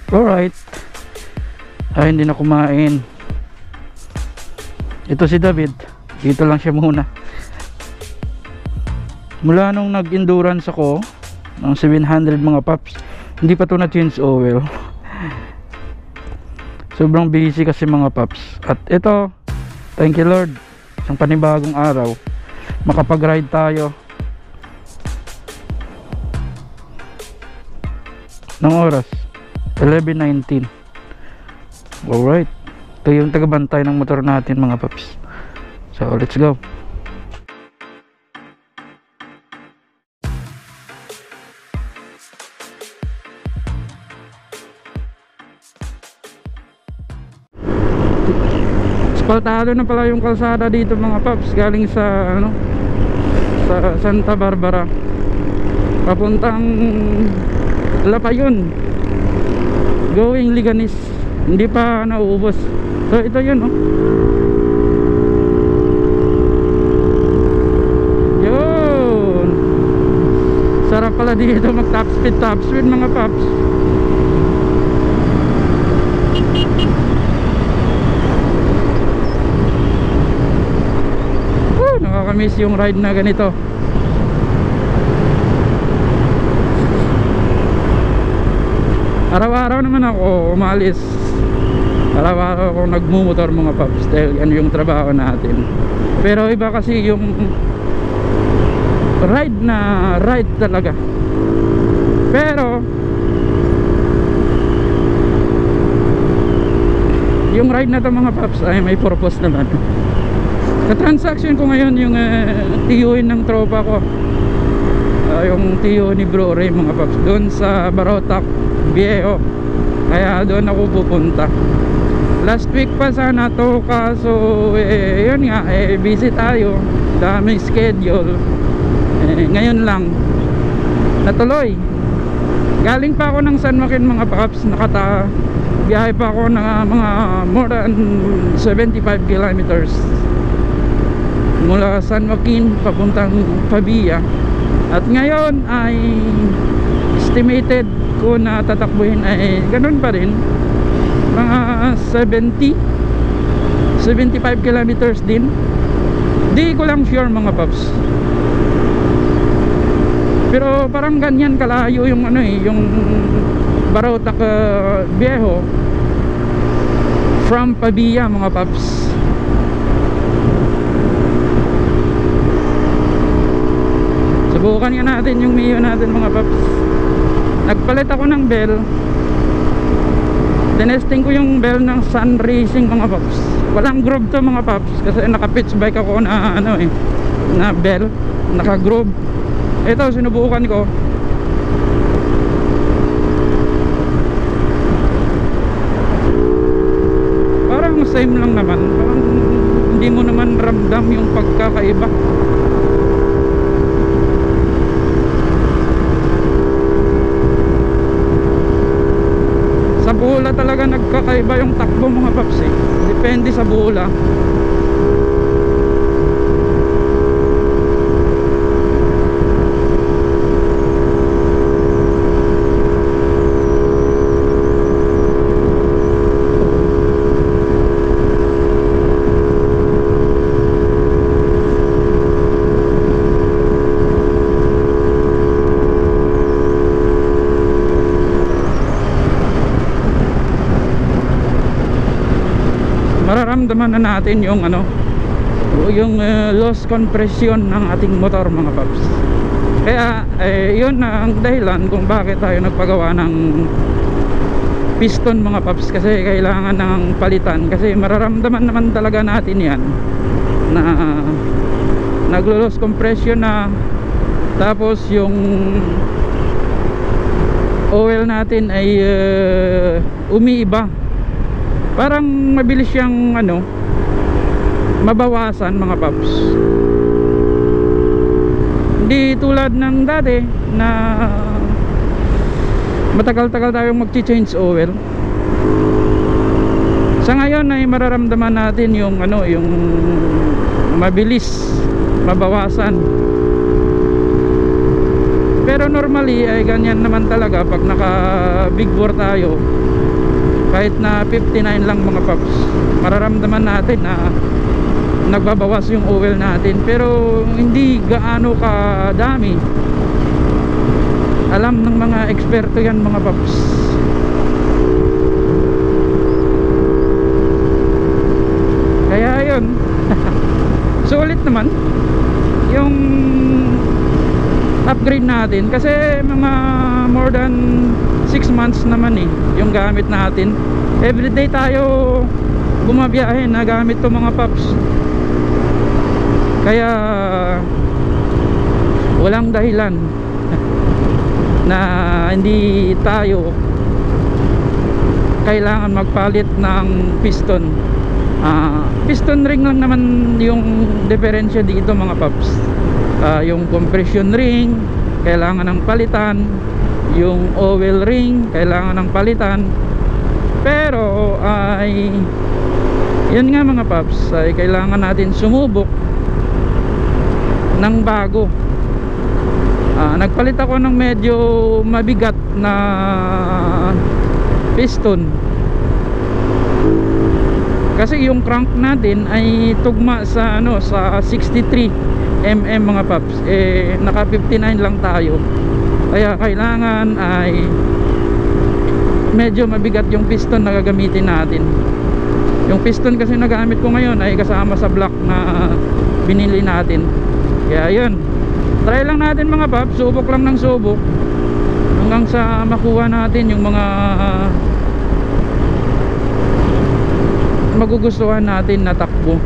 Alright. Ay, hindi na kumain. Ito si David. Dito lang siya muna. Mula nung nag-endurance ako ng 700 mga paps, hindi pa to na change oil. Sobrang busy kasi mga paps. At ito, thank you Lord, isang panibagong araw, makapag-ride tayo ng oras 11:19. Alright, ito yung tagabantay ng motor natin mga paps. So let's go. Asfaltado na pala yung kalsada dito mga paps, galing sa ano, sa Santa Barbara papuntang Lapayon, going Liganis. Hindi pa nauubos. So ito yun, oh. Yun, sarap pala dito mag top speed mga paps. Nakakamiss yung ride na ganito. Araw-araw naman ako umalis, araw-araw ako nagmumotor mga paps, dahil yan yung trabaho natin. Pero iba kasi yung ride na ride talaga. Pero yung ride na to mga paps ay may purpose naman. Sa transaction ko ngayon yung tiyuin ng tropa ko, yung tiyo ni Bro Ray mga paps, doon sa Barotac Viejo. Kaya doon ako pupunta. Last week pa sana to, kaso yun nga, busy tayo, daming schedule. Ngayon lang natuloy. Galing pa ako ng San Joaquin mga paps, biyahe pa ako ng mga more than 75 kilometers mula San Joaquin papuntang Pabia. At ngayon ay estimated ko na tatakbuhin ay ganun pa rin, mga 75 kilometers din. Di ko lang sure mga paps, pero parang ganyan kalayo yung ano yung Barotac Viejo from Pabia mga paps. Subukan nga natin yung Mio natin mga paps. Nagpalit ako ng bell. Tinesting ko yung bell ng Sun Racing mga paps. Walang groove to mga paps, kasi naka-pitch bike ako na ano na bell, naka-groove. Ito sinubukan ko. Parang same lang naman. Parang hindi mo naman ramdam yung pagkakaiba. Sa bola talaga nagkakaiba yung takbo mga paps depende sa bola. Mararamdaman na natin yung yung loss compression ng ating motor mga paps. Kaya yun na ang dahilan kung bakit tayo nagpagawa ng piston mga paps, kasi kailangan ng palitan. Kasi mararamdaman naman talaga natin yan na naglo-loss compression na, tapos yung oil natin ay umiiba. Parang mabilis siyang mabawasan mga paps. Hindi tulad ng dati na matagal-tagal tayong magchi-change oil. Sa ngayon ay mararamdaman natin yung yung mabilis mabawasan. Pero normally ay ganyan naman talaga pag naka big bore tayo. kahit na 59 lang mga paps, mararamdaman natin na nagbabawas yung oil natin, pero hindi gaano kadami. Alam ng mga eksperto yan mga paps. Kaya yun. Sulit naman yung upgrade natin kasi mga more than 6 months naman yung gamit natin. Everyday tayo bumabiyahe na gamit to mga paps. Kaya walang dahilan na hindi tayo kailangan magpalit ng piston. Piston ring lang naman yung diferensya dito mga paps. Yung compression ring kailangan ng palitan, yung oil ring kailangan ng palitan, pero ay yun nga mga paps, ay kailangan natin sumubok ng bago. Nagpalit ako ng medyo mabigat na piston kasi yung crank natin ay tugma sa sa 63 mm mga paps, naka 59 lang tayo, kaya kailangan ay medyo mabigat yung piston na gagamitin natin. Yung piston kasi nagamit ko ngayon ay kasama sa block na binili natin. Kaya yun, try lang natin mga paps, subok lang ng subok hanggang sa makuha natin yung mga magugustuhan natin na takbo.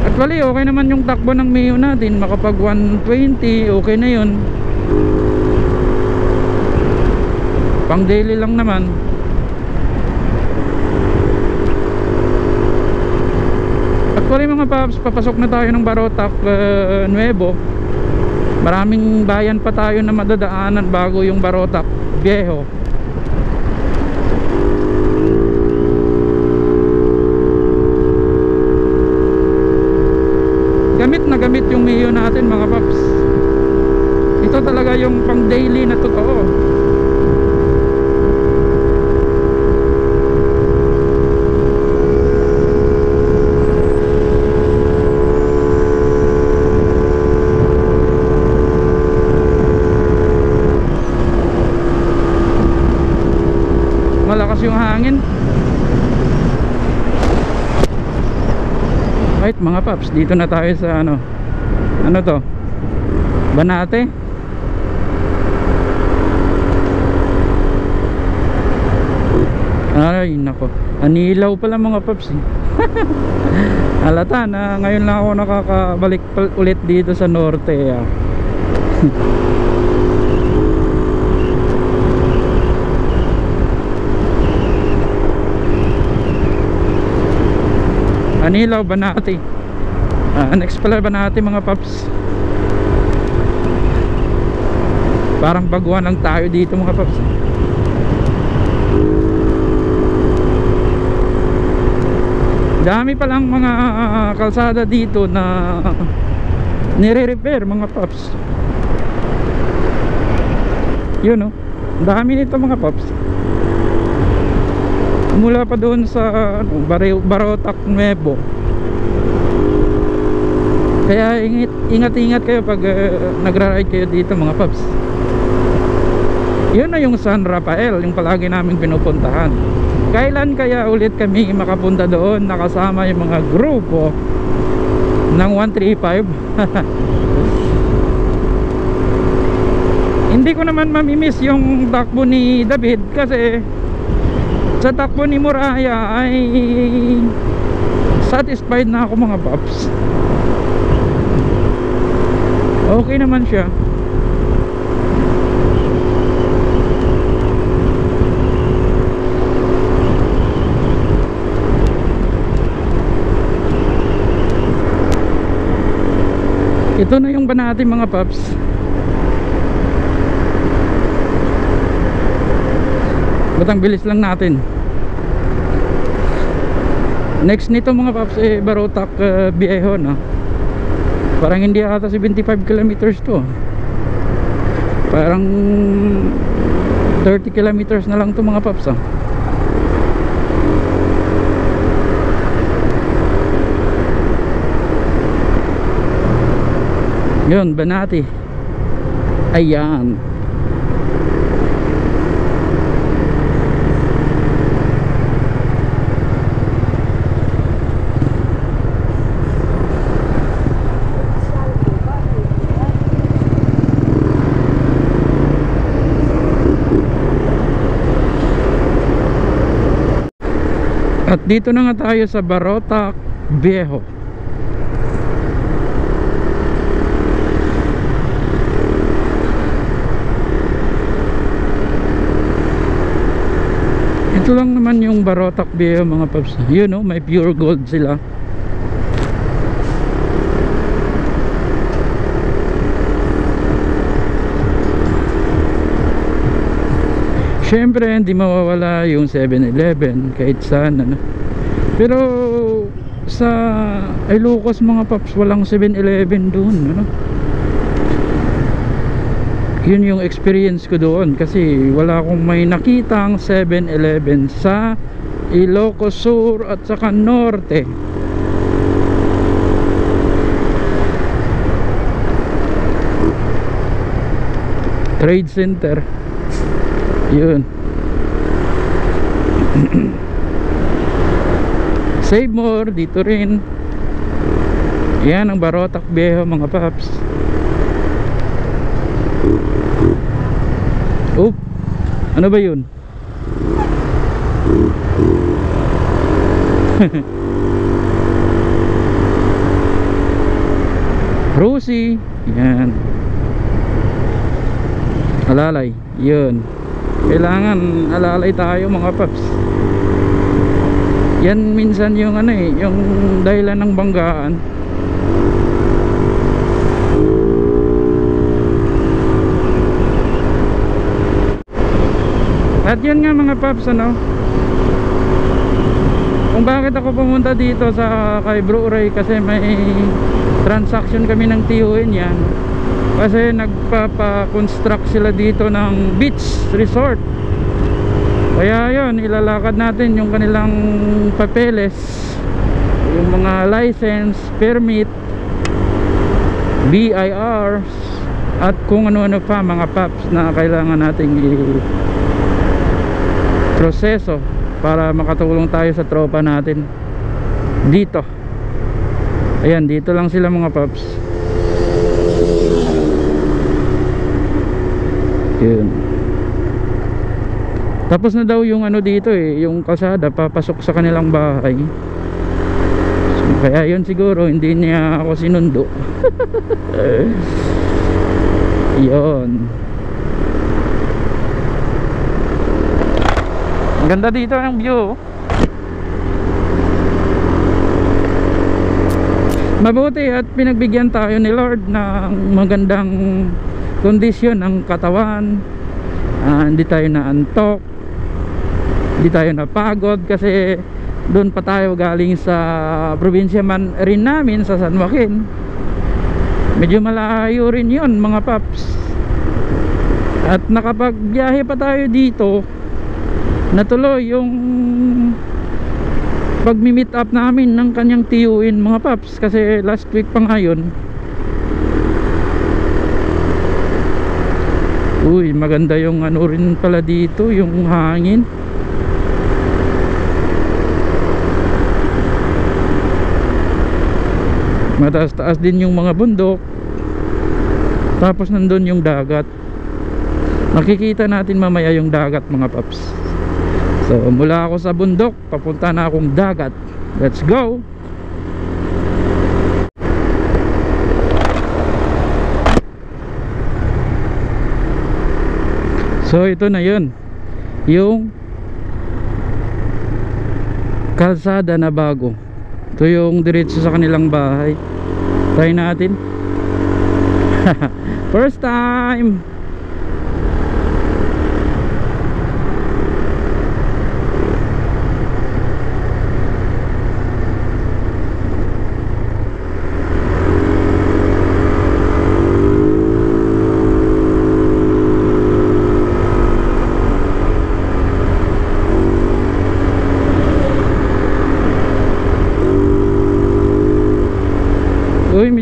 Actually okay naman yung takbo ng Mio natin, makapag 120 okay na yun, pang daily lang naman. Actually mga paps, papasok na tayo ng Barotac Nuevo. Maraming bayan pa tayo na madadaanan bago yung Barotac Viejo. Gamit na gamit yung Mio natin mga paps. Ito talaga yung pang daily na totoo. Malakas yung hangin. Right mga paps, dito na tayo sa ano to, Banate. Ay nako, anilaw pala mga paps halata na ngayon lang ako nakakabalik ulit dito sa norte. Anilaw, Banate. Next pala Banate mga paps. Parang baguhan lang tayo dito mga paps. Dami palang mga kalsada dito na nire-repair mga paps. Yun dami nito mga paps. Mula pa doon sa Barotac Nuevo. Kaya ingat-ingat kayo pag nagra-ride kayo dito mga paps. Yun na yung San Rafael, yung palagi namin pinupuntahan. Kailan kaya ulit kami makapunta doon nakasama yung mga grupo ng 135? Hindi ko naman mamimiss yung takbo ni David kasi sa takbo ni Muraya ay satisfied na ako mga paps. Okay naman siya. Ito na yung Banate mga paps. Batang bilis lang natin. Next nito mga paps Barotac Viejo na. Parang hindi ata 75 kilometers to. Parang 30 kilometers na lang to mga paps Yun, Banati. Ayan. At dito na nga tayo sa Barotac Viejo. Ito lang naman yung Barotac Viejo mga paps. Yun know, may pure gold sila. Siyempre hindi mawawala yung 7-Eleven kahit saan ano. Pero sa Ilocos mga paps walang 7-Eleven doon ano. Yun yung experience ko doon kasi wala akong may nakitang 7-Eleven sa Ilocos Sur at saka Norte. Trade Center yun. Save More dito rin. Yan ang Barotac Viejo mga paps. Oh, ano ba yun? Rosie. Yan. Alalay. Yun. Kailangan alalay tayo mga paps. Yan minsan yung ano yung dahilan ng banggaan. At yun nga mga paps ano, kung bakit ako pumunta dito sa kay Bro Ray, kasi may transaction kami ng TUN yan. Kasi nagpapa-construct sila dito ng beach resort. Kaya yun, ilalakad natin yung kanilang papeles, yung mga license, permit, BIR, at kung ano-ano pa mga paps na kailangan nating proseso para makatulong tayo sa tropa natin dito. Ayan, dito lang sila mga paps. Yun. Tapos na daw yung ano dito yung kalsada papasok sa kanilang bahay. So, kaya yun siguro hindi niya ako sinundo. Yun. Ang ganda dito ang view. Mabuti at pinagbigyan tayo ni Lord ng magandang kondisyon ng katawan. Hindi tayo naantok, hindi tayo napagod kasi doon pa tayo galing sa probinsya man rin namin sa San Joaquin. Medyo malayo rin yun mga paps. At nakapagbiyahe pa tayo dito, natuloy yung pag-meet up namin ng kanyang tiyuin mga paps, kasi last week pa ngayon. Uy, maganda yung ano rin pala dito, yung hangin. Mataas-taas din yung mga bundok. Tapos nandun yung dagat. Nakikita natin mamaya yung dagat mga paps. So mula ako sa bundok, papunta na akong dagat. Let's go! So ito na yun, yung kalsada na bago. Ito yung diretso sa kanilang bahay. Try natin. First time.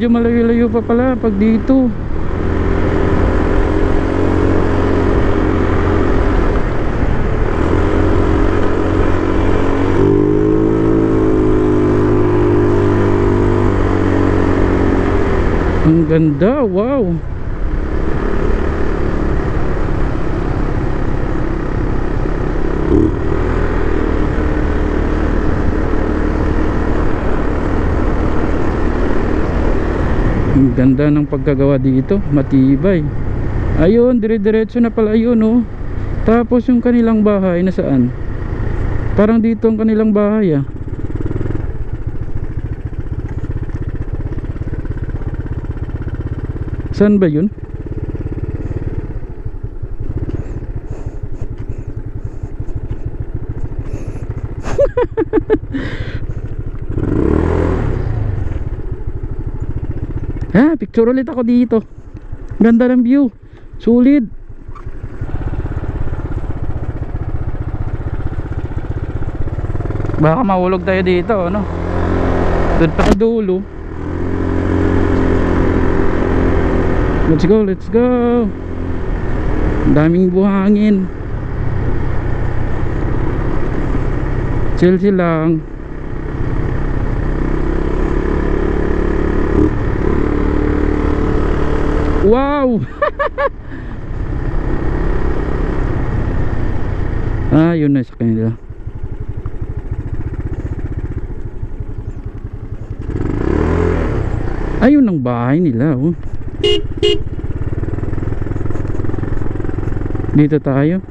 medyo malayo-layo pa pala pag dito. Ang ganda, wow. Ang ganda ng pagkagawa dito, matibay. Ayun, dire-diretso na pala yun, oh. Tapos yung kanilang bahay nasaan? Parang dito ang kanilang bahay, ah. Saan ba yun? Picture ulit ako dito. Ganda ng view. Sulit. Baka mahulog tayo dito, ano? Doon pa sa dulo. Let's go, let's go. Ang daming buhangin. Chill lang. Wow. Yun na sa kanila. Ayun ang bahay nila, oh. Dito tayo.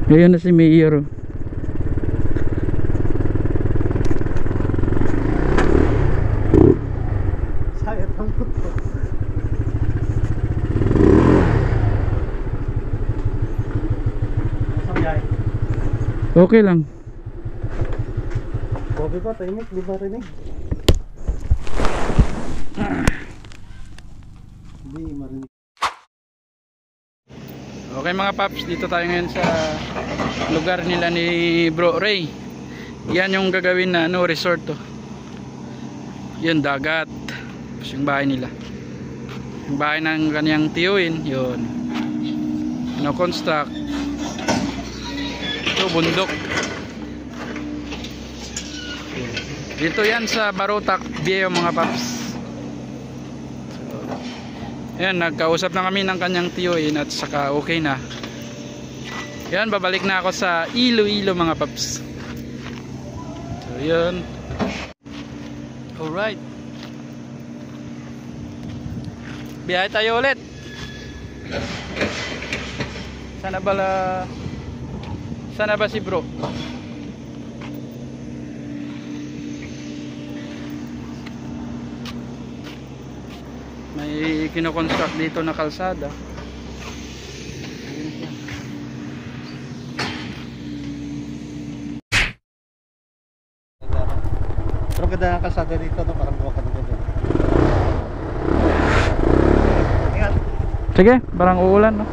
Ayan na si Mayor. Sayat ang puto. Okay lang. Kobe pa, tahimik, di ba rinig? Hindi marinig. Okay mga paps, dito tayo ngayon sa lugar nila ni Bro Ray. Yan yung gagawin na resort to. Yun, dagat. Tapos yung bahay nila. Yung bahay ng kanyang tiyuin, yun. Construct. Ito, bundok. Dito yan sa Barotac Viejo mga paps. Ayan, nagkausap na kami ng kanyang tiyuin at saka okay na. Ayan, babalik na ako sa Iloilo mga paps. So, yun. Alright. Biyahe tayo ulit. Sana ba si bro? May kinoconstruct dito na kalsada. Pero ganda ng kalsada dito, no? Parang buwak ka dito. Ingat. Sige, parang uulan, no?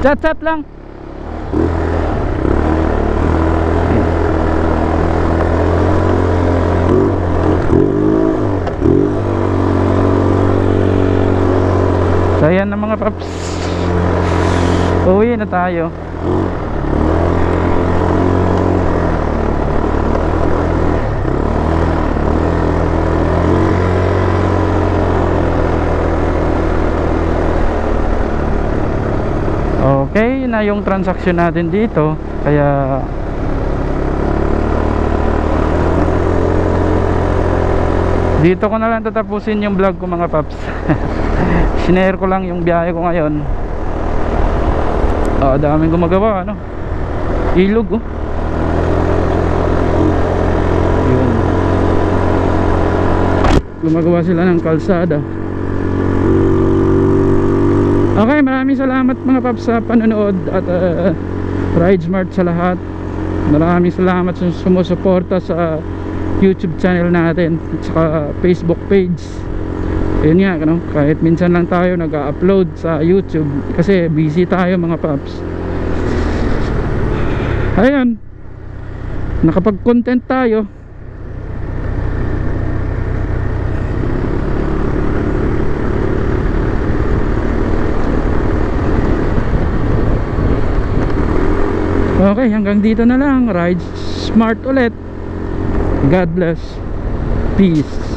Chat lang. So ayan na mga paps, uwi na tayo. Okay na yung transaction natin dito, kaya dito ko na lang tatapusin yung vlog ko mga paps. Sinare ko lang yung biyahe ko ngayon. Daming gumagawa, ano? Ilog, oh. Yun. gumagawa sila ng kalsada. Okay, maraming salamat mga paps sa panonood at Ride Smart sa lahat. Maraming salamat sa sumusuporta sa YouTube channel natin at saka Facebook page. Yun nga, no? Kahit minsan lang tayo nag-upload sa YouTube kasi busy tayo mga paps. Ayun, nakapag-content tayo. Okay, hanggang dito na lang. Ride smart ulit. God bless. Peace.